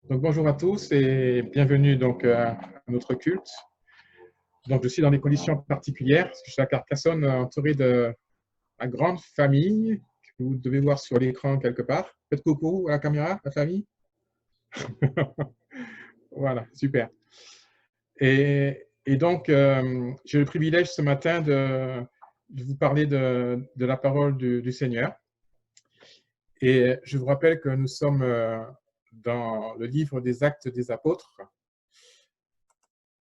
Donc, bonjour à tous et bienvenue donc, à notre culte. Donc, je suis dans des conditions particulières parce que je suis à Carcassonne, entouré de ma grande famille que vous devez voir sur l'écran quelque part. Faites coucou à la caméra, la famille. Voilà, super. Et donc, j'ai le privilège ce matin de vous parler de la parole du Seigneur. Et je vous rappelle que nous sommes dans le livre des Actes des Apôtres.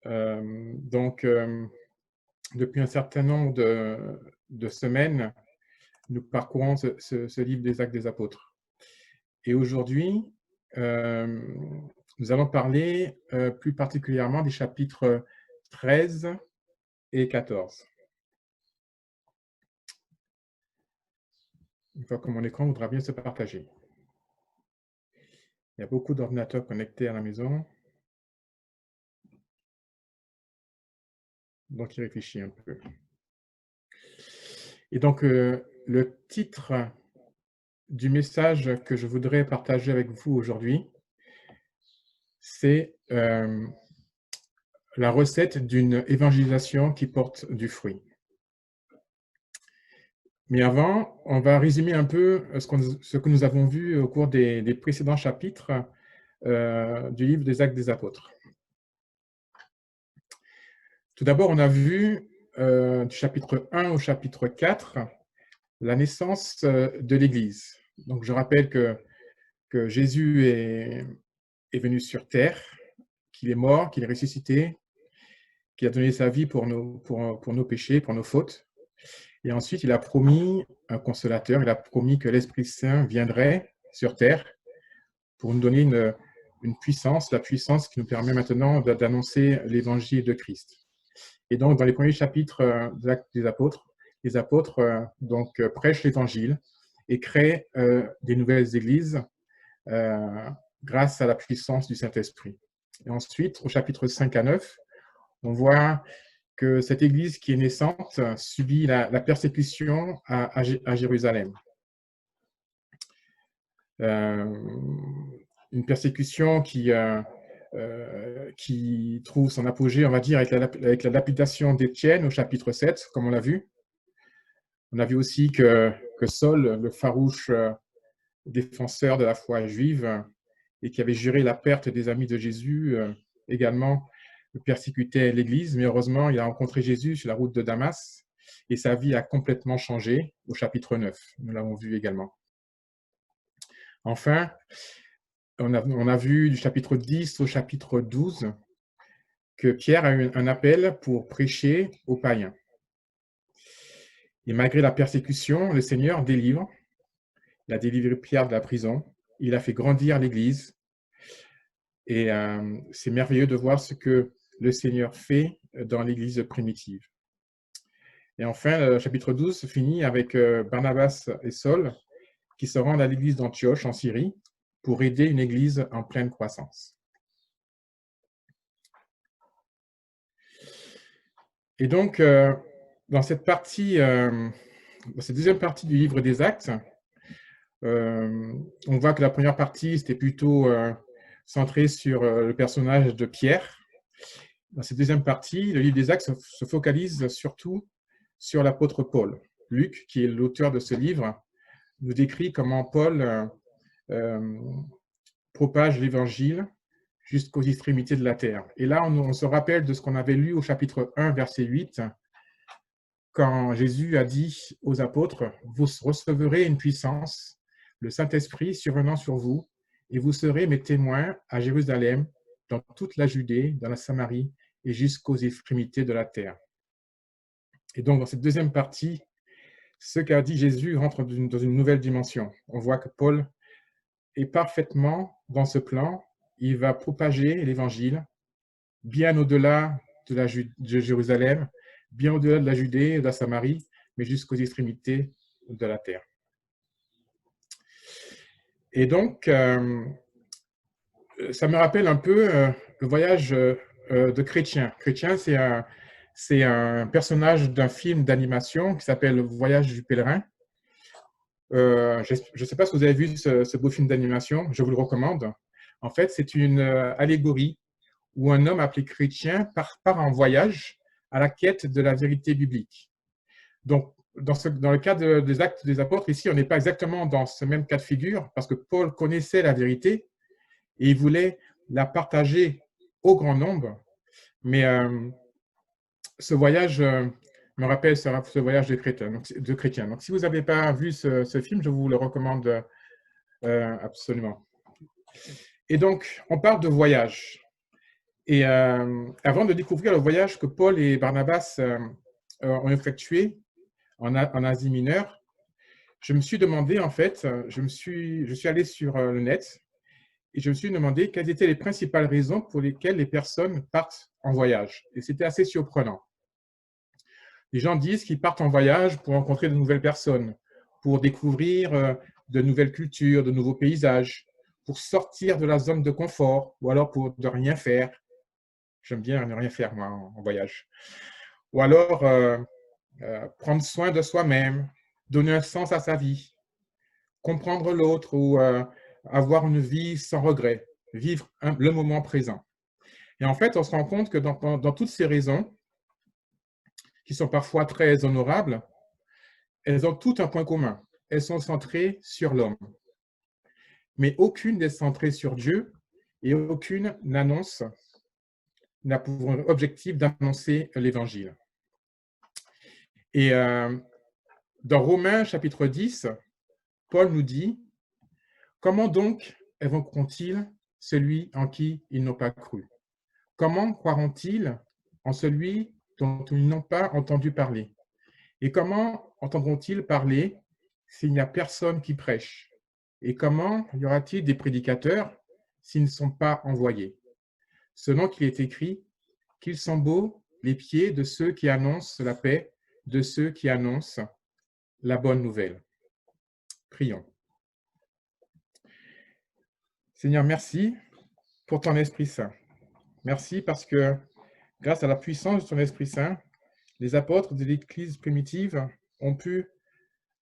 Donc, depuis un certain nombre de semaines, nous parcourons ce livre des Actes des Apôtres. Et aujourd'hui, nous allons parler plus particulièrement des chapitres 13 et 14. Une fois que mon écran voudra bien se partager. Il y a beaucoup d'ordinateurs connectés à la maison. Donc, il réfléchit un peu. Et donc, le titre du message que je voudrais partager avec vous aujourd'hui, c'est la recette d'une évangélisation qui porte du fruit. Mais avant, on va résumer un peu ce que nous avons vu au cours des précédents chapitres du livre des Actes des Apôtres. Tout d'abord, on a vu du chapitre 1 au chapitre 4 la naissance de l'Église. Donc, je rappelle que Jésus est venu sur terre, qu'il est mort, qu'il est ressuscité, qu'il a donné sa vie pour nos péchés, pour nos fautes. Et ensuite, il a promis un consolateur, il a promis que l'Esprit Saint viendrait sur terre pour nous donner une puissance, la puissance qui nous permet maintenant d'annoncer l'évangile de Christ. Et donc, dans les premiers chapitres de l'Acte des Apôtres, les apôtres prêchent l'évangile et créent des nouvelles églises grâce à la puissance du Saint-Esprit. Et ensuite, au chapitre 5 à 9, on voit que cette église qui est naissante subit la persécution à Jérusalem. Une persécution qui trouve son apogée, on va dire, avec la lapidation d'Étienne au chapitre 7, comme on l'a vu. On a vu aussi que Saul, le farouche défenseur de la foi juive et qui avait juré la perte des amis de Jésus, également persécutait l'Église, mais heureusement, il a rencontré Jésus sur la route de Damas et sa vie a complètement changé au chapitre 9. Nous l'avons vu également. Enfin, on a vu du chapitre 10 au chapitre 12 que Pierre a eu un appel pour prêcher aux païens. Et malgré la persécution, le Seigneur délivre. Il a délivré Pierre de la prison. Il a fait grandir l'Église. Et c'est merveilleux de voir ce que le Seigneur fait dans l'Église primitive. Et enfin, le chapitre 12 se finit avec Barnabas et Saul qui se rendent à l'église d'Antioche en Syrie pour aider une église en pleine croissance. Et donc, dans cette deuxième partie du livre des Actes, on voit que la première partie, c'était plutôt centré sur le personnage de Pierre. Dans cette deuxième partie, le livre des Actes se focalise surtout sur l'apôtre Paul. Luc, qui est l'auteur de ce livre, nous décrit comment Paul propage l'évangile jusqu'aux extrémités de la terre. Et là, on se rappelle de ce qu'on avait lu au chapitre 1, verset 8, quand Jésus a dit aux apôtres, « Vous recevrez une puissance, le Saint-Esprit survenant sur vous, et vous serez mes témoins à Jérusalem, dans toute la Judée, dans la Samarie et jusqu'aux extrémités de la terre. » Et donc, dans cette deuxième partie, ce qu'a dit Jésus rentre dans une nouvelle dimension. On voit que Paul est parfaitement dans ce plan. Il va propager l'évangile bien au-delà de Jérusalem, bien au-delà de la Judée, de la Samarie, mais jusqu'aux extrémités de la terre. Et donc, ça me rappelle un peu le voyage de Chrétien. Chrétien, c'est un personnage d'un film d'animation qui s'appelle « Le voyage du pèlerin ». Je ne sais pas si vous avez vu ce beau film d'animation, je vous le recommande. En fait, c'est une allégorie où un homme appelé chrétien part en voyage à la quête de la vérité biblique. Donc, dans le cas des Actes des Apôtres, ici, on n'est pas exactement dans ce même cas de figure, parce que Paul connaissait la vérité et il voulait la partager au grand nombre. Mais ce voyage me rappelle ce voyage de chrétiens. Donc, si vous n'avez pas vu ce film, je vous le recommande absolument. Et donc, on parle de voyage. Et avant de découvrir le voyage que Paul et Barnabas ont effectué en Asie mineure, je me suis demandé, en fait, je suis allé sur le net et je me suis demandé quelles étaient les principales raisons pour lesquelles les personnes partent en voyage. Et c'était assez surprenant. Les gens disent qu'ils partent en voyage pour rencontrer de nouvelles personnes, pour découvrir de nouvelles cultures, de nouveaux paysages, pour sortir de la zone de confort ou alors pour ne rien faire. J'aime bien ne rien faire, moi, en voyage. Ou alors prendre soin de soi-même, donner un sens à sa vie, comprendre l'autre ou avoir une vie sans regret, vivre le moment présent. Et en fait, on se rend compte que dans toutes ces raisons, qui sont parfois très honorables, elles ont toutes un point commun. Elles sont centrées sur l'homme. Mais aucune n'est centrée sur Dieu et aucune n'a pour objectif d'annoncer l'Évangile. Et dans Romains chapitre 10, Paul nous dit « Comment donc évoqueront-ils celui en qui ils n'ont pas cru? Comment croiront-ils en celui dont ils n'ont pas entendu parler? Et comment entendront-ils parler s'il n'y a personne qui prêche? Et comment y aura-t-il des prédicateurs s'ils ne sont pas envoyés? Selon qu'il est écrit, qu'ils sont beaux les pieds de ceux qui annoncent la paix, de ceux qui annoncent la bonne nouvelle. » Prions. Seigneur, merci pour ton Esprit Saint. Merci parce que grâce à la puissance de ton Esprit Saint, les apôtres de l'Église primitive ont pu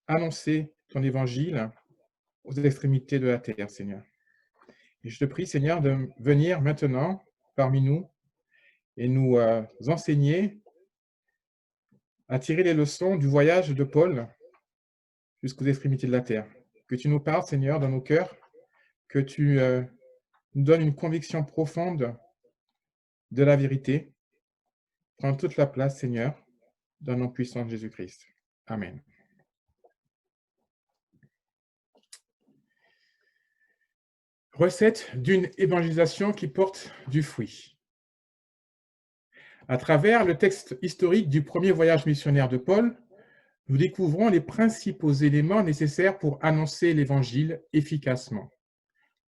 annoncer ton évangile aux extrémités de la terre, Seigneur. Et je te prie, Seigneur, de venir maintenant parmi nous et nous enseigner à tirer les leçons du voyage de Paul jusqu'aux extrémités de la terre. Que tu nous parles, Seigneur, dans nos cœurs, que tu nous donnes une conviction profonde de la vérité. Prends toute la place, Seigneur, dans le nom puissant de Jésus-Christ. Amen. Recette d'une évangélisation qui porte du fruit. À travers le texte historique du premier voyage missionnaire de Paul, nous découvrons les principaux éléments nécessaires pour annoncer l'Évangile efficacement.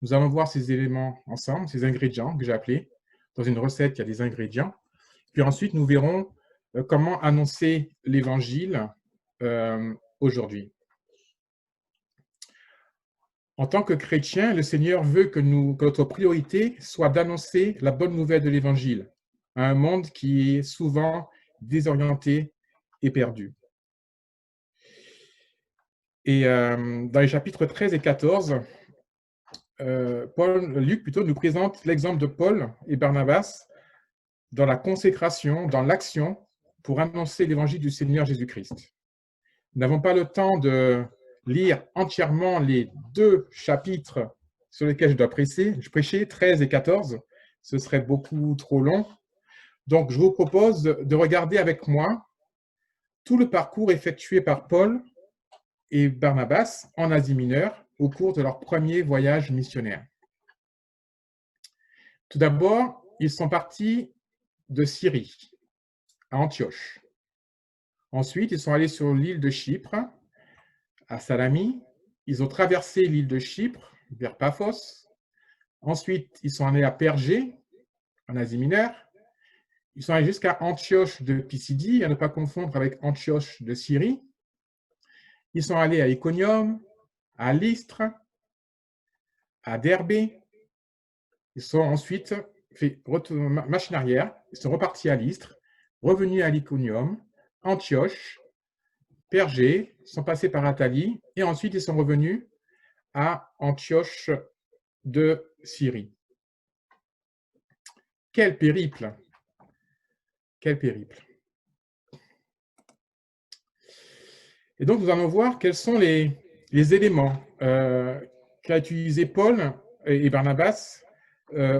Nous allons voir ces éléments ensemble, ces ingrédients que j'ai appelés. Dans une recette, il y a des ingrédients. Puis ensuite, nous verrons comment annoncer l'Évangile aujourd'hui. En tant que chrétien, le Seigneur veut que notre priorité soit d'annoncer la bonne nouvelle de l'Évangile à un monde qui est souvent désorienté et perdu. Et dans les chapitres 13 et 14, Luc nous présente l'exemple de Paul et Barnabas dans la consécration, dans l'action, pour annoncer l'évangile du Seigneur Jésus-Christ. Nous n'avons pas le temps de lire entièrement les 2 chapitres sur lesquels je dois prêcher, 13 et 14. Ce serait beaucoup trop long. Donc, je vous propose de regarder avec moi tout le parcours effectué par Paul et Barnabas en Asie mineure au cours de leur premier voyage missionnaire. Tout d'abord, ils sont partis de Syrie, à Antioche. Ensuite, ils sont allés sur l'île de Chypre, à Salami. Ils ont traversé l'île de Chypre vers Paphos. Ensuite, ils sont allés à Pergé, en Asie mineure. Ils sont allés jusqu'à Antioche de Pisidie, à ne pas confondre avec Antioche de Syrie. Ils sont allés à Iconium, à Lystre, à Derbé. Ils sont ensuite fait machine arrière, ils sont repartis à Lystre, revenus à l'Iconium, Antioche, Pergé, sont passés par Athalie et ensuite ils sont revenus à Antioche de Syrie. Quel périple! Quel périple! Et donc, nous allons voir quels sont les éléments qu'a utilisé Paul et Barnabas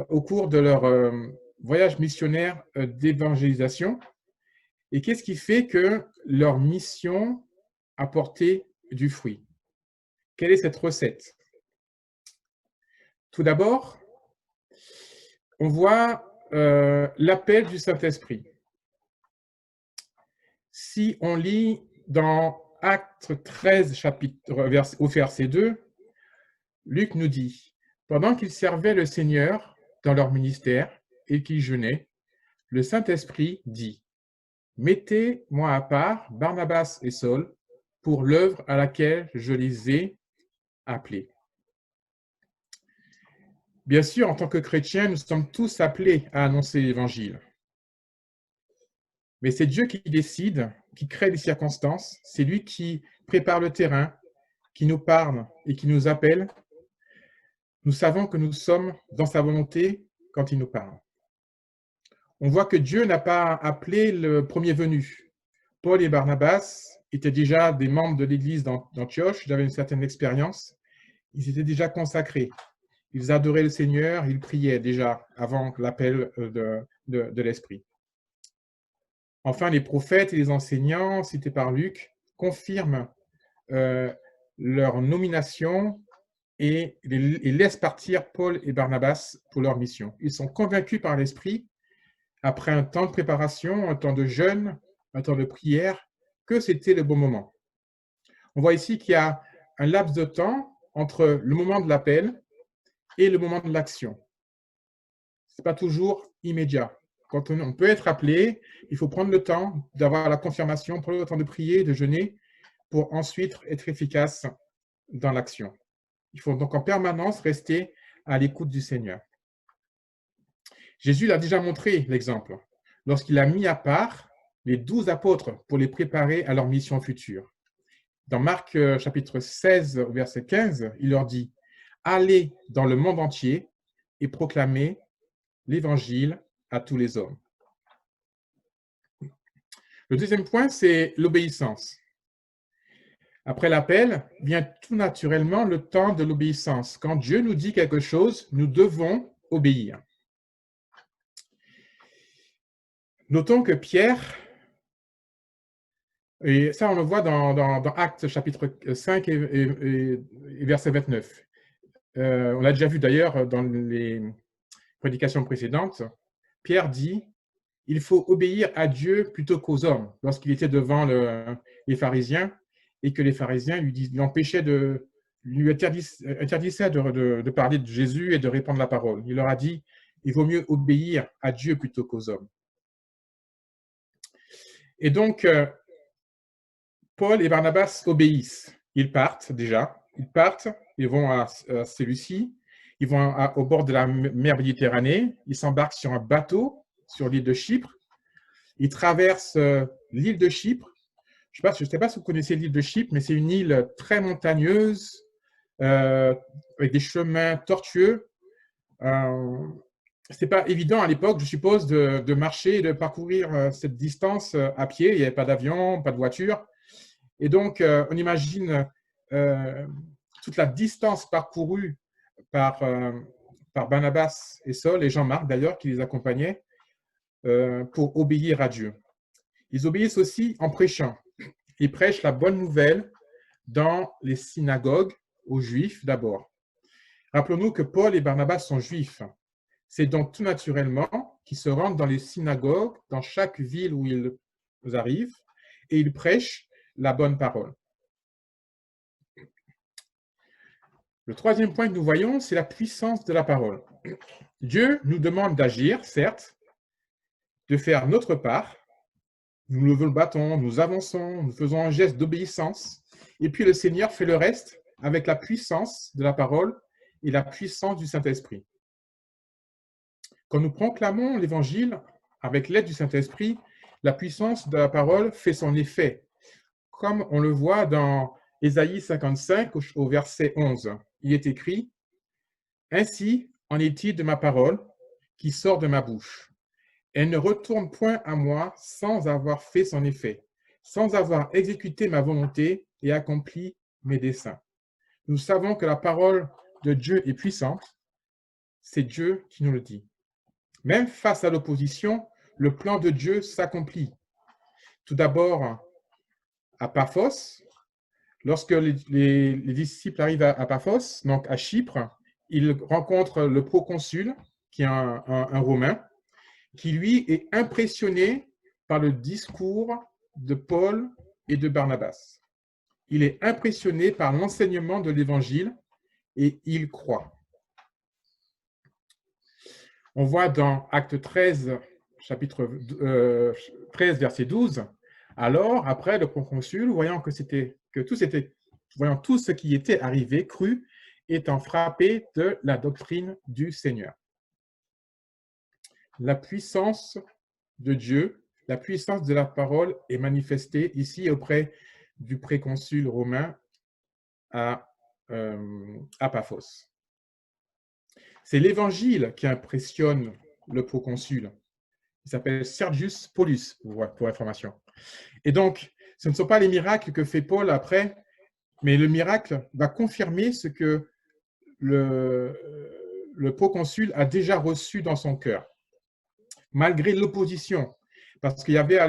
au cours de leur voyage missionnaire d'évangélisation, et qu'est-ce qui fait que leur mission a porté du fruit. Quelle est cette recette? Tout d'abord, on voit l'appel du Saint-Esprit. Si on lit dans Actes 13, au verset 2, Luc nous dit « Pendant qu'ils servaient le Seigneur dans leur ministère et qu'ils jeûnaient, le Saint-Esprit dit « Mettez-moi à part Barnabas et Saul pour l'œuvre à laquelle je les ai appelés. » Bien sûr, en tant que chrétiens, nous sommes tous appelés à annoncer l'Évangile. Mais c'est Dieu qui décide, qui crée les circonstances, c'est lui qui prépare le terrain, qui nous parle et qui nous appelle. Nous savons que nous sommes dans sa volonté quand il nous parle. On voit que Dieu n'a pas appelé le premier venu. Paul et Barnabas étaient déjà des membres de l'église d'Antioche, ils avaient une certaine expérience, ils étaient déjà consacrés. Ils adoraient le Seigneur, ils priaient déjà avant l'appel de l'Esprit. Enfin, les prophètes et les enseignants, cités par Luc, confirment leur nomination et laissent partir Paul et Barnabas pour leur mission. Ils sont convaincus par l'Esprit, après un temps de préparation, un temps de jeûne, un temps de prière, que c'était le bon moment. On voit ici qu'il y a un laps de temps entre le moment de l'appel et le moment de l'action. Ce n'est pas toujours immédiat. Quand on peut être appelé, il faut prendre le temps d'avoir la confirmation, prendre le temps de prier, de jeûner, pour ensuite être efficace dans l'action. Il faut donc en permanence rester à l'écoute du Seigneur. Jésus l'a déjà montré l'exemple, lorsqu'il a mis à part les 12 apôtres pour les préparer à leur mission future. Dans Marc chapitre 16, verset 15, il leur dit « Allez dans le monde entier et proclamez l'Évangile à tous les hommes. » Le deuxième point, c'est l'obéissance. Après l'appel, vient tout naturellement le temps de l'obéissance. Quand Dieu nous dit quelque chose, nous devons obéir. Notons que Pierre, et ça on le voit dans Actes chapitre 5 et verset 29. On l'a déjà vu d'ailleurs dans les prédications précédentes. Pierre dit « Il faut obéir à Dieu plutôt qu'aux hommes » lorsqu'il était devant les pharisiens et que les pharisiens lui interdisaient de parler de Jésus et de répandre la parole. Il leur a dit « Il vaut mieux obéir à Dieu plutôt qu'aux hommes ». Et donc, Paul et Barnabas obéissent. Ils partent déjà. Ils vont à Séleucie, ils vont au bord de la mer Méditerranée, ils s'embarquent sur un bateau sur l'île de Chypre. Ils traversent l'île de Chypre. Je ne sais pas si vous connaissez l'île de Chypre, mais c'est une île très montagneuse, avec des chemins tortueux. Ce n'était pas évident à l'époque, je suppose, de marcher et de parcourir cette distance à pied. Il n'y avait pas d'avion, pas de voiture. Et donc, on imagine toute la distance parcourue par Barnabas et Saul, et Jean-Marc d'ailleurs, qui les accompagnaient, pour obéir à Dieu. Ils obéissent aussi en prêchant. Ils prêchent la bonne nouvelle dans les synagogues, aux Juifs d'abord. Rappelons-nous que Paul et Barnabas sont Juifs. C'est donc tout naturellement qu'ils se rendent dans les synagogues, dans chaque ville où ils arrivent, et ils prêchent la bonne parole. Le troisième point que nous voyons, c'est la puissance de la parole. Dieu nous demande d'agir, certes, de faire notre part. Nous levons le bâton, nous avançons, nous faisons un geste d'obéissance. Et puis le Seigneur fait le reste avec la puissance de la parole et la puissance du Saint-Esprit. Quand nous proclamons l'Évangile avec l'aide du Saint-Esprit, la puissance de la parole fait son effet, comme on le voit dans Ésaïe 55 au verset 11. Il est écrit « Ainsi en est-il de ma parole qui sort de ma bouche. Elle ne retourne point à moi sans avoir fait son effet, sans avoir exécuté ma volonté et accompli mes desseins. Nous savons que la parole de Dieu est puissante. C'est Dieu qui nous le dit. Même face à l'opposition, le plan de Dieu s'accomplit. Tout d'abord, à Paphos, lorsque les disciples arrivent à Paphos, donc à Chypre, ils rencontrent le proconsul, qui est un Romain, qui lui est impressionné par le discours de Paul et de Barnabas. Il est impressionné par l'enseignement de l'Évangile et il croit. On voit dans Acte 13, chapitre 13, verset 12, alors, après le proconsul, voyant tout ce qui était arrivé, crut, étant frappé de la doctrine du Seigneur. La puissance de Dieu, la puissance de la parole est manifestée ici auprès du préconsul romain à Paphos. C'est l'évangile qui impressionne le proconsul. Il s'appelle Sergius Paulus, pour information. Et donc, ce ne sont pas les miracles que fait Paul après, mais le miracle va confirmer ce que le proconsul a déjà reçu dans son cœur, malgré l'opposition. Parce qu'il y avait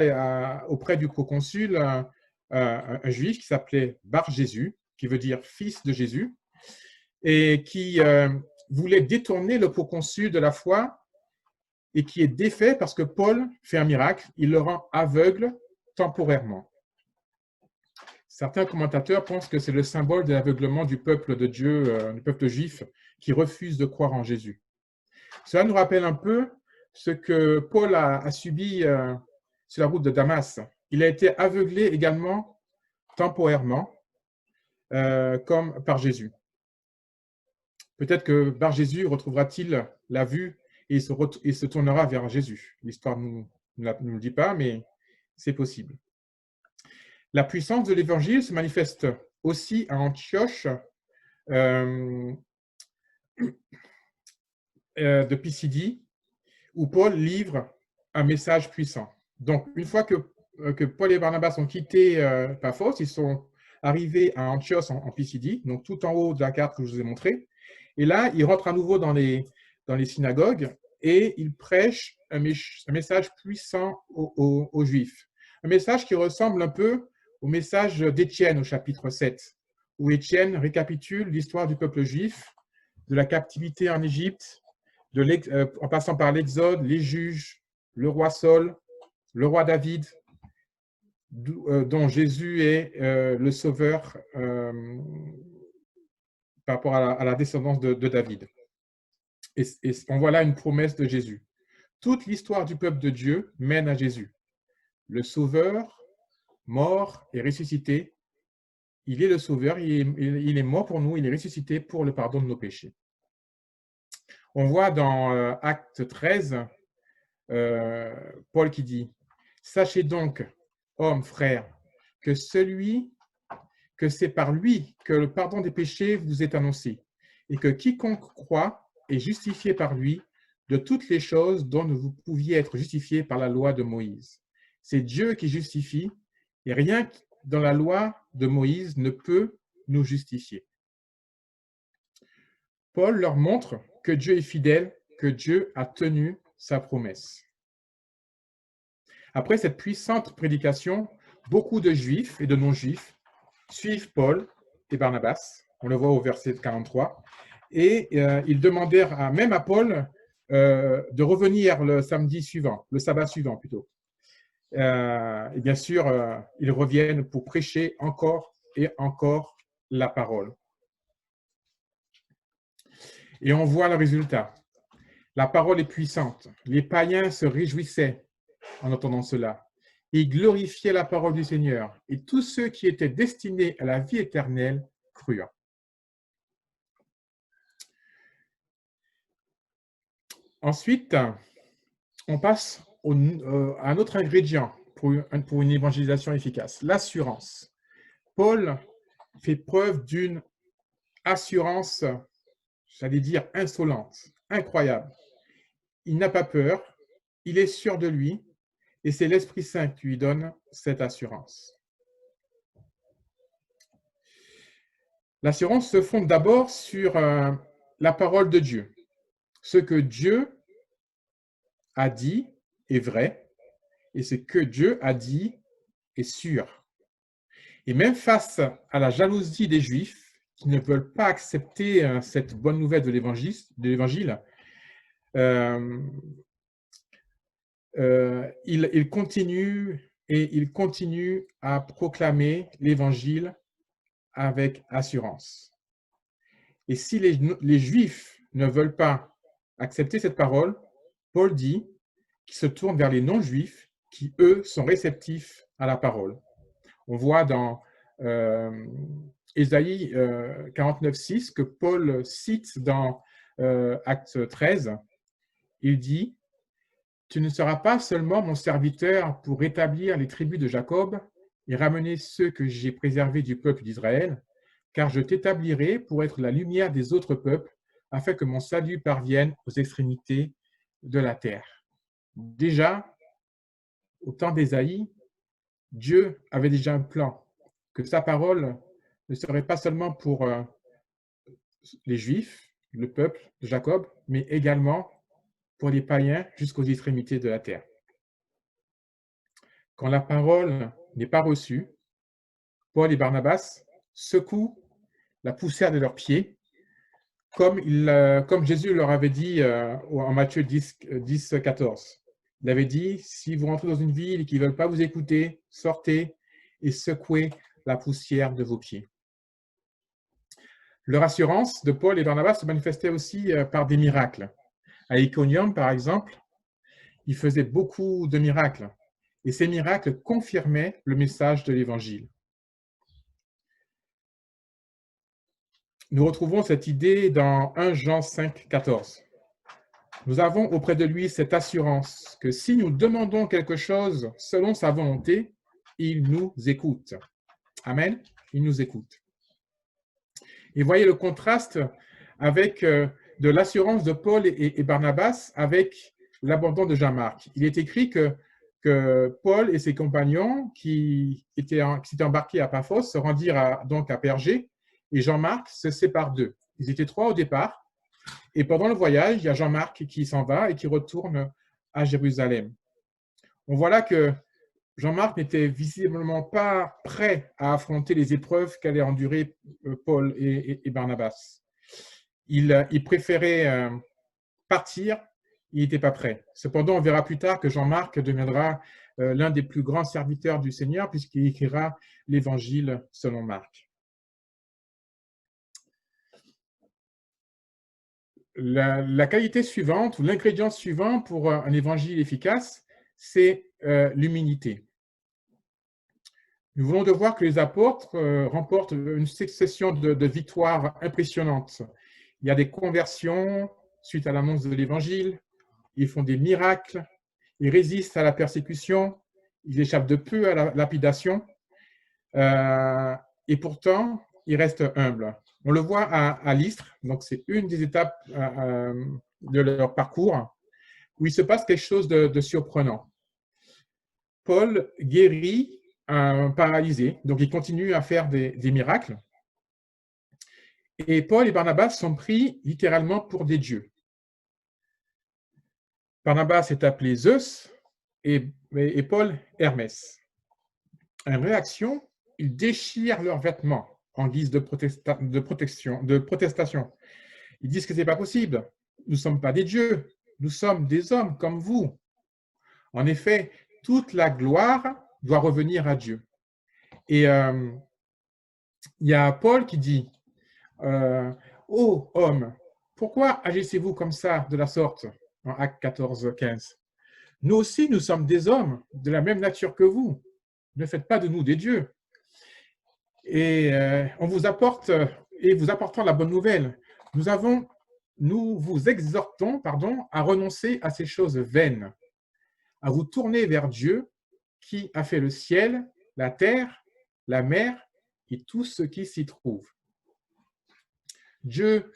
auprès du proconsul un juif qui s'appelait Bar Jésus, qui veut dire fils de Jésus, et qui voulait détourner le proconsul de la foi et qui est défait parce que Paul fait un miracle, il le rend aveugle temporairement. Certains commentateurs pensent que c'est le symbole de l'aveuglement du peuple de Dieu, du peuple juif, qui refuse de croire en Jésus. Cela nous rappelle un peu ce que Paul a subi sur la route de Damas. Il a été aveuglé également temporairement, comme par Jésus. Peut-être que par Jésus retrouvera-t-il la vue et il se tournera vers Jésus. L'histoire ne nous le dit pas, mais c'est possible. La puissance de l'Évangile se manifeste aussi à Antioche de Pisidie, où Paul livre un message puissant. Donc, une fois que Paul et Barnabas ont quitté Paphos, ils sont arrivés à Antioche en Pisidie, donc tout en haut de la carte que je vous ai montrée. Et là, ils rentrent à nouveau dans les synagogues et ils prêchent un message puissant aux Juifs. Un message qui ressemble un peu au message d'Étienne au chapitre 7, où Étienne récapitule l'histoire du peuple juif, de la captivité en Égypte, en passant par l'Exode, les juges, le roi Saul, le roi David, dont Jésus est le sauveur par rapport à la descendance de David. Et on voit là une promesse de Jésus. Toute l'histoire du peuple de Dieu mène à Jésus. Le sauveur, mort et ressuscité. Il est le sauveur, il est mort pour nous, il est ressuscité pour le pardon de nos péchés. On voit dans Acte 13, Paul qui dit « Sachez donc, hommes, frères, que c'est par lui que le pardon des péchés vous est annoncé, et que quiconque croit est justifié par lui de toutes les choses dont vous pouviez être justifiés par la loi de Moïse. C'est Dieu qui justifie, et rien dans la loi de Moïse ne peut nous justifier. » Paul leur montre que Dieu est fidèle, que Dieu a tenu sa promesse. Après cette puissante prédication, beaucoup de Juifs et de non-Juifs suivent Paul et Barnabas, on le voit au verset 43, et ils demandèrent même à Paul de revenir le samedi suivant, le sabbat suivant plutôt. Et bien sûr, ils reviennent pour prêcher encore et encore la parole. Et on voit le résultat. La parole est puissante. Les païens se réjouissaient en entendant cela. Ils glorifiaient la parole du Seigneur. Et tous ceux qui étaient destinés à la vie éternelle crurent. Ensuite, on passe à un autre ingrédient pour une évangélisation efficace, l'assurance. Paul fait preuve d'une assurance, j'allais dire insolente, incroyable. il n'a pas peur, il est sûr de lui, et c'est l'Esprit Saint qui lui donne cette assurance. L'assurance se fonde d'abord sur la parole de Dieu. Ce que Dieu a dit est vrai, et ce que Dieu a dit est sûr. Et même face à la jalousie des Juifs, qui ne veulent pas accepter cette bonne nouvelle de l'Évangile, il continue à proclamer l'Évangile avec assurance. Et si les Juifs ne veulent pas accepter cette parole, Paul dit qu'ils se tournent vers les non-Juifs qui, eux, sont réceptifs à la parole. On voit dans Ésaïe 49,6 que Paul cite dans Acte 13. Il dit « Tu ne seras pas seulement mon serviteur pour rétablir les tribus de Jacob et ramener ceux que j'ai préservés du peuple d'Israël, car je t'établirai pour être la lumière des autres peuples, afin que mon salut parvienne aux extrémités de la terre. » Déjà, au temps d'Ésaïe, Dieu avait déjà un plan, que sa parole ne serait pas seulement pour les Juifs, le peuple de Jacob, mais également pour les païens jusqu'aux extrémités de la terre. Quand la parole n'est pas reçue, Paul et Barnabas secouent la poussière de leurs pieds, comme Jésus leur avait dit en Matthieu 10, 14. Il avait dit, si vous rentrez dans une ville et qu'ils ne veulent pas vous écouter, sortez et secouez la poussière de vos pieds. Leur assurance de Paul et Barnabas se manifestait aussi par des miracles. À Iconium, par exemple, ils faisaient beaucoup de miracles. Et ces miracles confirmaient le message de l'Évangile. Nous retrouvons cette idée dans 1 Jean 5, 14. Nous avons auprès de lui cette assurance que si nous demandons quelque chose selon sa volonté, il nous écoute. Amen. Il nous écoute. Et voyez le contraste avec de l'assurance de Paul et Barnabas avec l'abandon de Jean-Marc. Il est écrit que Paul et ses compagnons qui s'étaient embarqués à Paphos se rendirent donc à Pergé et Jean-Marc se sépare d'eux. Ils étaient 3 au départ et pendant le voyage, il y a Jean-Marc qui s'en va et qui retourne à Jérusalem. On voit là que Jean-Marc n'était visiblement pas prêt à affronter les épreuves qu'allaient endurer Paul et Barnabas. Il préférait partir, il n'était pas prêt. Cependant, on verra plus tard que Jean-Marc deviendra l'un des plus grands serviteurs du Seigneur puisqu'il écrira l'Évangile selon Marc. La qualité suivante ou l'ingrédient suivant pour un évangile efficace, c'est l'humilité. Nous venons de voir que les apôtres remportent une succession de victoires impressionnantes. Il y a des conversions suite à l'annonce de l'évangile, ils font des miracles, ils résistent à la persécution, ils échappent de peu à la lapidation, et pourtant, ils restent humbles. On le voit à Lystre, donc c'est une des étapes de leur parcours, où il se passe quelque chose de surprenant. Paul guérit un paralysé, donc il continue à faire des miracles. Et Paul et Barnabas sont pris littéralement pour des dieux. Barnabas est appelé Zeus et Paul Hermès. En réaction, ils déchirent leurs vêtements en guise de protestation. Ils disent que ce n'est pas possible. Nous ne sommes pas des dieux, nous sommes des hommes comme vous. En effet, toute la gloire doit revenir à Dieu. Et il y a Paul qui dit ô hommes, pourquoi agissez-vous comme ça, de la sorte, en Acte 14, 15 ? Nous aussi, nous sommes des hommes de la même nature que vous. Ne faites pas de nous des dieux. Et on vous apporte, et vous apportant la bonne nouvelle, nous vous exhortons à renoncer à ces choses vaines, à vous tourner vers Dieu qui a fait le ciel, la terre, la mer et tout ce qui s'y trouve. Dieu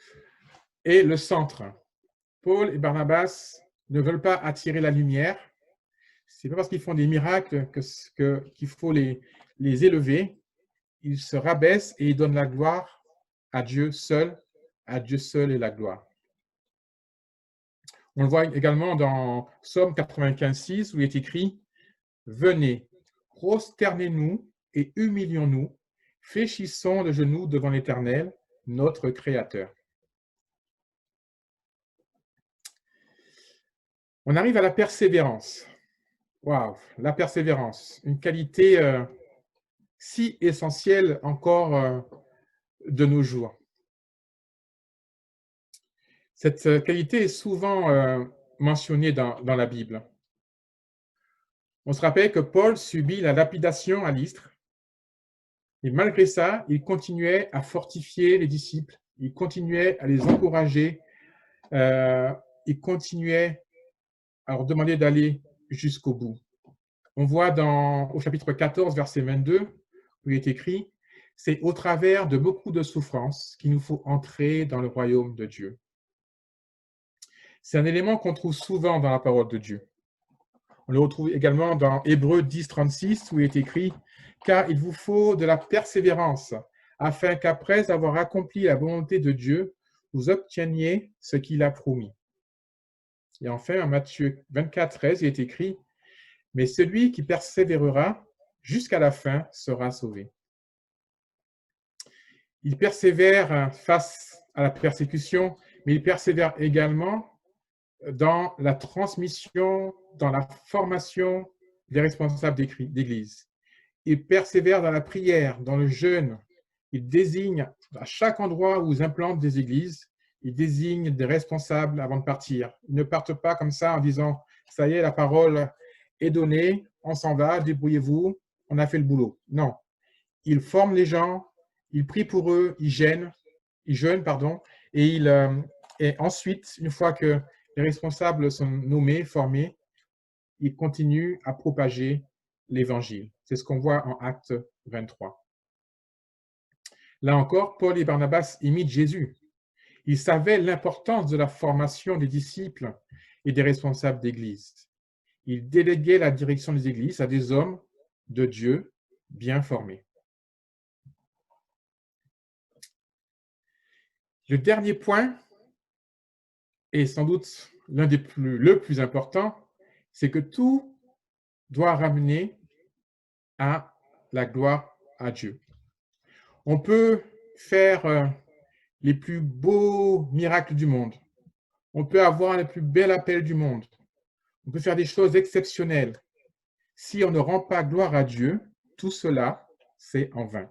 est le centre. Paul et Barnabas ne veulent pas attirer la lumière. Ce n'est pas parce qu'ils font des miracles qu'il faut les élever. Ils se rabaissent et ils donnent la gloire à Dieu seul. À Dieu seul est la gloire. On le voit également dans Psaume 95:6 où il est écrit « Venez, prosternez-nous et humilions-nous, fléchissons le genou devant l'Éternel, notre Créateur. » On arrive à la persévérance. Waouh, la persévérance, une qualité si essentielle encore de nos jours. Cette qualité est souvent mentionnée dans la Bible. On se rappelle que Paul subit la lapidation à Lystre, et malgré ça, il continuait à fortifier les disciples, il continuait à les encourager, il continuait à leur demander d'aller jusqu'au bout. On voit au chapitre 14, verset 22, où il est écrit « C'est au travers de beaucoup de souffrances qu'il nous faut entrer dans le royaume de Dieu. » C'est un élément qu'on trouve souvent dans la parole de Dieu. On le retrouve également dans Hébreux 10, 36, où il est écrit « Car il vous faut de la persévérance, afin qu'après avoir accompli la volonté de Dieu, vous obteniez ce qu'il a promis. » Et enfin, en Matthieu 24, 13, il est écrit « Mais celui qui persévérera jusqu'à la fin sera sauvé. » Il persévère face à la persécution, mais il persévère également dans la transmission, dans la formation des responsables d'Église. Il persévère dans la prière, dans le jeûne. Il désigne, à chaque endroit où ils implantent des églises, il désigne des responsables avant de partir. Ils ne partent pas comme ça en disant « ça y est, la parole est donnée, on s'en va, débrouillez-vous, on a fait le boulot ». Non, il forme les gens, il prie pour eux, il jeûne, et ensuite, une fois que les responsables sont nommés, formés, ils continuent à propager l'Évangile. C'est ce qu'on voit en Acte 23. Là encore, Paul et Barnabas imitent Jésus. Ils savaient l'importance de la formation des disciples et des responsables d'Église. Ils déléguaient la direction des églises à des hommes de Dieu bien formés. Le dernier point, et sans doute le plus important, c'est que tout doit ramener à la gloire à Dieu. On peut faire les plus beaux miracles du monde. On peut avoir les plus bels appels du monde. On peut faire des choses exceptionnelles. Si on ne rend pas gloire à Dieu, tout cela, c'est en vain.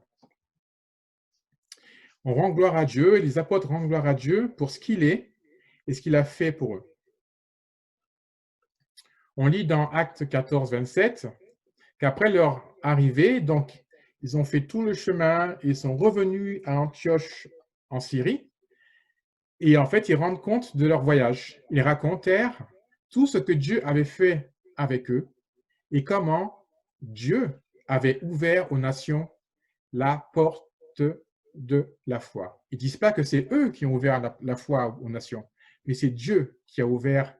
On rend gloire à Dieu et les apôtres rendent gloire à Dieu pour ce qu'il est et ce qu'il a fait pour eux. On lit dans Actes 14, 27 qu'après leur arrivée, donc, ils ont fait tout le chemin, ils sont revenus à Antioche en Syrie, et en fait, ils rendent compte de leur voyage. Ils racontèrent tout ce que Dieu avait fait avec eux et comment Dieu avait ouvert aux nations la porte de la foi. Ils ne disent pas que c'est eux qui ont ouvert la foi aux nations, mais c'est Dieu qui a ouvert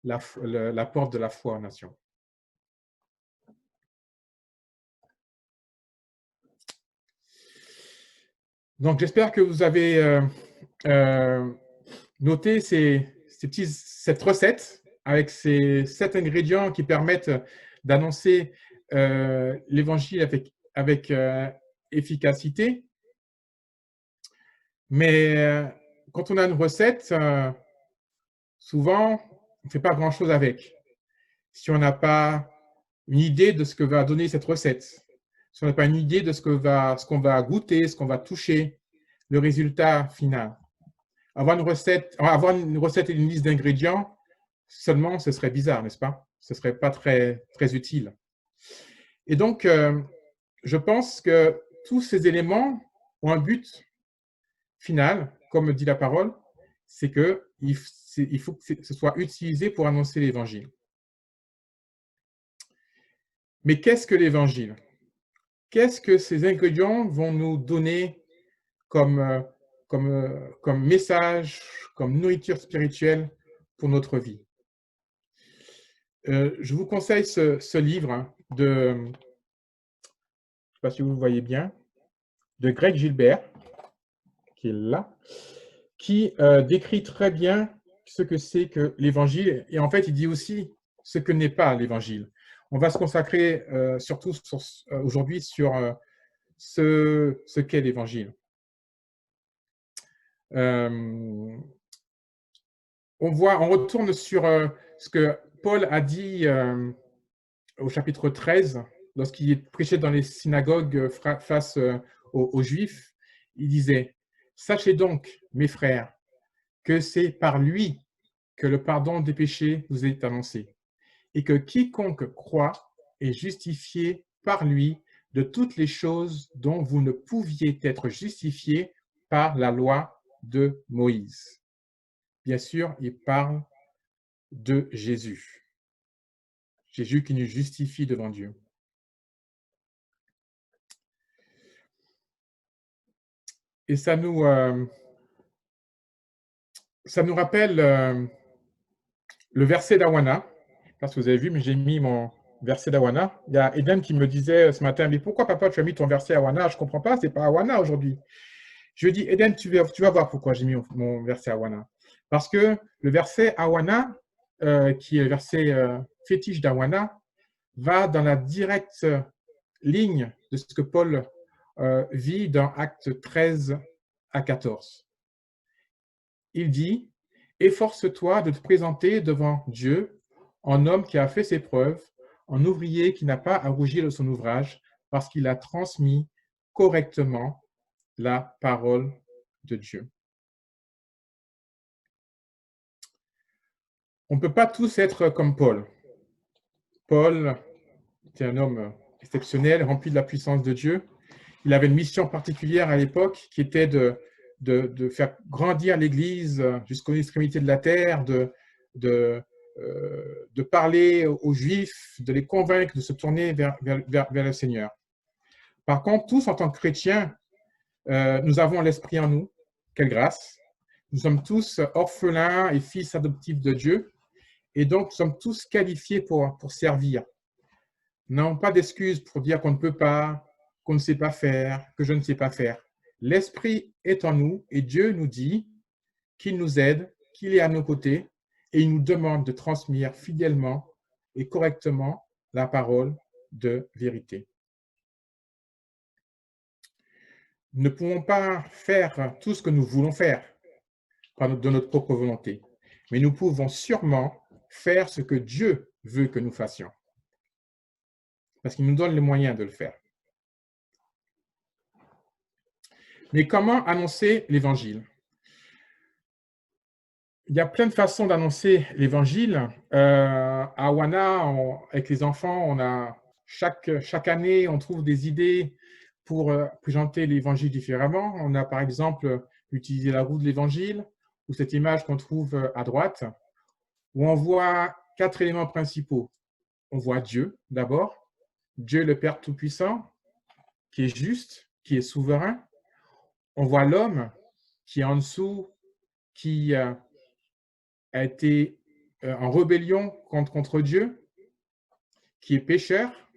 la porte de la foi aux nations. Donc, j'espère que vous avez noté cette recette avec ces 7 ingrédients qui permettent d'annoncer l'Évangile avec efficacité. Mais quand on a une recette, souvent, on ne fait pas grand-chose avec. Si on n'a pas une idée de ce que va donner cette recette, si on n'a pas une idée de ce qu'on va goûter, ce qu'on va toucher, le résultat final. Avoir une recette et une liste d'ingrédients, seulement, ce serait bizarre, n'est-ce pas? Ce ne serait pas très, très utile. Et donc, je pense que tous ces éléments ont un but final, comme dit la parole, c'est qu'il faut que ce soit utilisé pour annoncer l'Évangile. Mais qu'est-ce que l'Évangile? Qu'est-ce que ces ingrédients vont nous donner comme message, comme nourriture spirituelle pour notre vie? Je vous conseille ce livre hein, de, je ne sais pas si vous le voyez bien, de Greg Gilbert, qui est là, qui décrit très bien ce que c'est que l'Évangile. Et en fait, il dit aussi ce que n'est pas l'Évangile. On va se consacrer surtout aujourd'hui sur ce qu'est l'Évangile. On retourne sur ce que Paul a dit au chapitre 13, lorsqu'il prêchait dans les synagogues face aux Juifs. Il disait « Sachez donc, mes frères, que c'est par lui que le pardon des péchés vous est annoncé, et que quiconque croit est justifié par lui de toutes les choses dont vous ne pouviez être justifiés par la loi de Moïse. » Bien sûr, il parle de Jésus. Jésus qui nous justifie devant Dieu. Et ça nous rappelle le verset d'Awana, parce que vous avez vu, mais j'ai mis mon verset d'Awana. Il y a Eden qui me disait ce matin, mais pourquoi papa tu as mis ton verset Awana? Je ne comprends pas, c'est pas Awana aujourd'hui. Je lui dis, Eden, tu vas voir pourquoi j'ai mis mon verset Awana. Parce que le verset Awana, qui est le verset fétiche d'Awana, va dans la directe ligne de ce que Paul vit dans Actes 13 à 14. Il dit « Efforce-toi de te présenter devant Dieu en homme qui a fait ses preuves, en ouvrier qui n'a pas à rougir de son ouvrage, parce qu'il a transmis correctement la parole de Dieu. » On ne peut pas tous être comme Paul. Paul était un homme exceptionnel, rempli de la puissance de Dieu. Il avait une mission particulière à l'époque qui était de faire grandir l'Église jusqu'aux extrémités de la terre, de parler aux Juifs, de les convaincre de se tourner vers le Seigneur. Par contre, tous en tant que chrétiens, nous avons l'Esprit en nous. Quelle grâce! Nous sommes tous orphelins et fils adoptifs de Dieu, et donc nous sommes tous qualifiés pour servir. Nous n'avons pas d'excuses pour dire qu'on ne peut pas, qu'on ne sait pas faire, que je ne sais pas faire. L'Esprit est en nous et Dieu nous dit qu'il nous aide, qu'il est à nos côtés et il nous demande de transmettre fidèlement et correctement la parole de vérité. Nous ne pouvons pas faire tout ce que nous voulons faire de notre propre volonté, mais nous pouvons sûrement faire ce que Dieu veut que nous fassions, parce qu'il nous donne les moyens de le faire. Mais comment annoncer l'Évangile? Il y a plein de façons d'annoncer l'Évangile. À Awana, avec les enfants, on a chaque année, on trouve des idées pour présenter l'Évangile différemment. On a par exemple utilisé la roue de l'Évangile, ou cette image qu'on trouve à droite, où on voit 4 éléments principaux. On voit Dieu d'abord, Dieu le Père Tout-Puissant, qui est juste, qui est souverain. On voit l'homme qui est en dessous, qui a été en rébellion contre Dieu, qui est pécheur.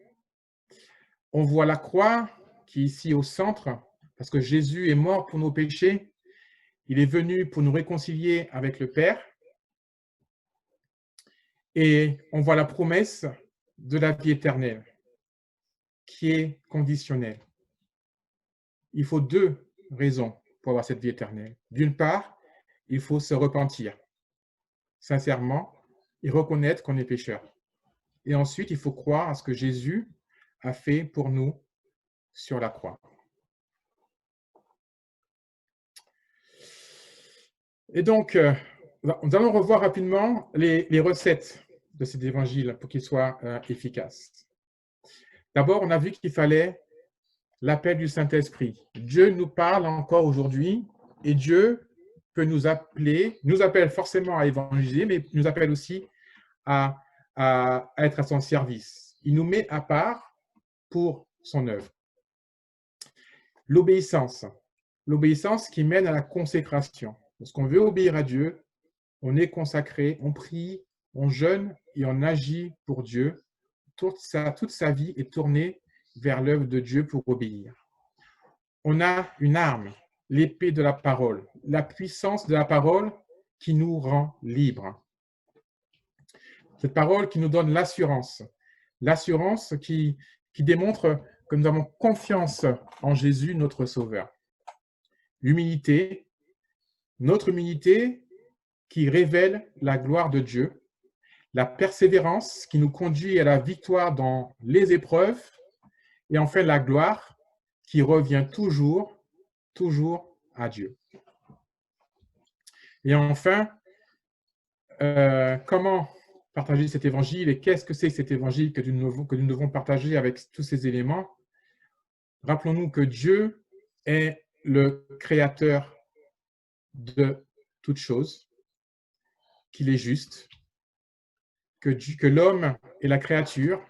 On voit la croix qui est ici au centre, parce que Jésus est mort pour nos péchés. Il est venu pour nous réconcilier avec le Père. Et on voit la promesse de la vie éternelle, qui est conditionnelle. Il faut 2 raisons pour avoir cette vie éternelle. D'une part, il faut se repentir, sincèrement, et reconnaître qu'on est pécheur. Et ensuite, il faut croire à ce que Jésus a fait pour nous sur la croix. Et donc, nous allons revoir rapidement les recettes de cet évangile pour qu'il soit efficace. D'abord, on a vu qu'il fallait l'appel du Saint-Esprit. Dieu nous parle encore aujourd'hui et Dieu peut nous appelle forcément à évangéliser, mais nous appelle aussi à être à son service. Il nous met à part pour son œuvre. L'obéissance qui mène à la consécration. Lorsqu'on veut obéir à Dieu, on est consacré, on prie, on jeûne et on agit pour Dieu. Toute sa vie est tournée vers l'œuvre de Dieu pour obéir. On a une arme, l'épée de la parole, la puissance de la parole qui nous rend libres. Cette parole qui nous donne l'assurance qui démontre que nous avons confiance en Jésus, notre Sauveur. L'humilité, notre humilité qui révèle la gloire de Dieu, la persévérance qui nous conduit à la victoire dans les épreuves, et enfin la gloire qui revient toujours à Dieu. Et enfin, comment partager cet évangile et qu'est-ce que c'est cet évangile que nous devons partager avec tous ces éléments? Rappelons-nous que Dieu est le créateur de toutes choses, qu'il est juste, que l'homme est la créature,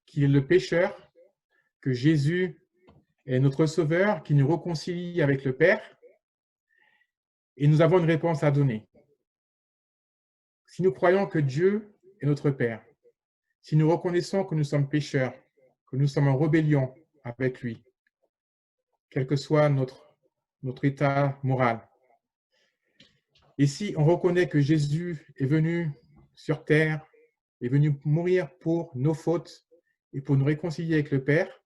qu'il est le pécheur, que Jésus est notre Sauveur, qui nous réconcilie avec le Père, et nous avons une réponse à donner. Si nous croyons que Dieu est notre Père, si nous reconnaissons que nous sommes pécheurs, que nous sommes en rébellion avec lui, quel que soit notre état moral, et si on reconnaît que Jésus est venu sur terre, est venu mourir pour nos fautes et pour nous réconcilier avec le Père,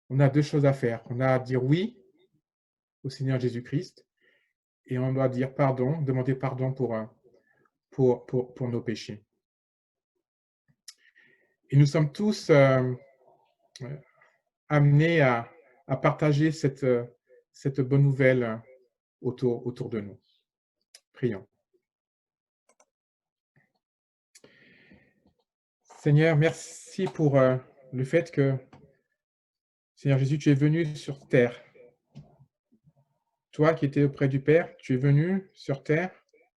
on a deux choses à faire. On a à dire oui au Seigneur Jésus-Christ et on doit dire pardon, demander pardon pour nos péchés. Et nous sommes tous amenés à partager cette bonne nouvelle autour de nous. Prions. Seigneur, merci pour le fait que, Seigneur Jésus, tu es venu sur terre. Toi qui étais auprès du Père, tu es venu sur terre,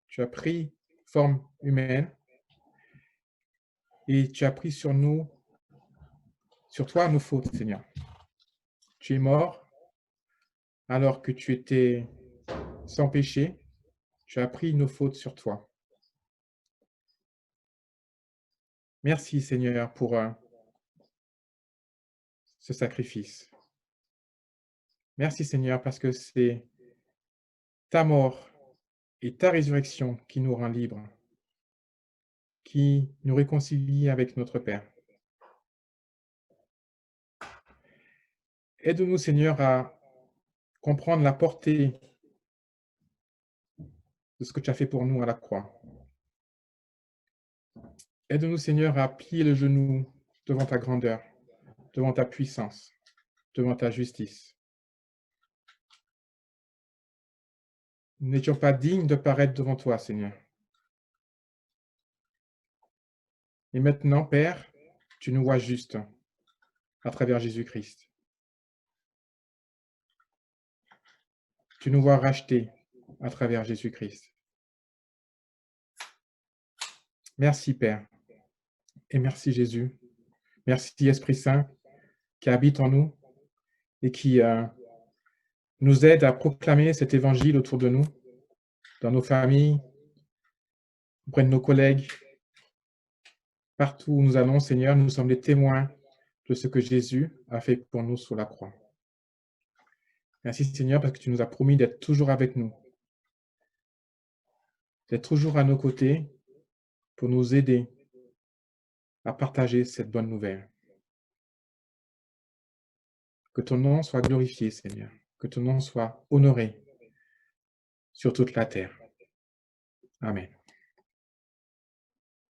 tu as pris forme humaine et tu as pris sur toi, nos fautes, Seigneur. Tu es mort alors que tu étais sans péché. Tu as pris nos fautes sur toi. Merci, Seigneur, pour ce sacrifice. Merci, Seigneur, parce que c'est ta mort et ta résurrection qui nous rend libres, qui nous réconcilie avec notre Père. Aide-nous, Seigneur, à comprendre la portée de ce que tu as fait pour nous à la croix. Aide-nous, Seigneur, à plier le genou devant ta grandeur, devant ta puissance, devant ta justice. Nous n'étions pas dignes de paraître devant toi, Seigneur. Et maintenant, Père, tu nous vois juste à travers Jésus-Christ. Tu nous vois rachetés à travers Jésus-Christ. Merci, Père. Et merci, Jésus. Merci, Esprit Saint, qui habite en nous et qui nous aide à proclamer cet évangile autour de nous, dans nos familles, auprès de nos collègues. Partout où nous allons, Seigneur, nous sommes des témoins de ce que Jésus a fait pour nous sur la croix. Merci, Seigneur, parce que tu nous as promis d'être toujours avec nous, d'être toujours à nos côtés pour nous aider à partager cette bonne nouvelle. Que ton nom soit glorifié, Seigneur, que ton nom soit honoré sur toute la terre. Amen.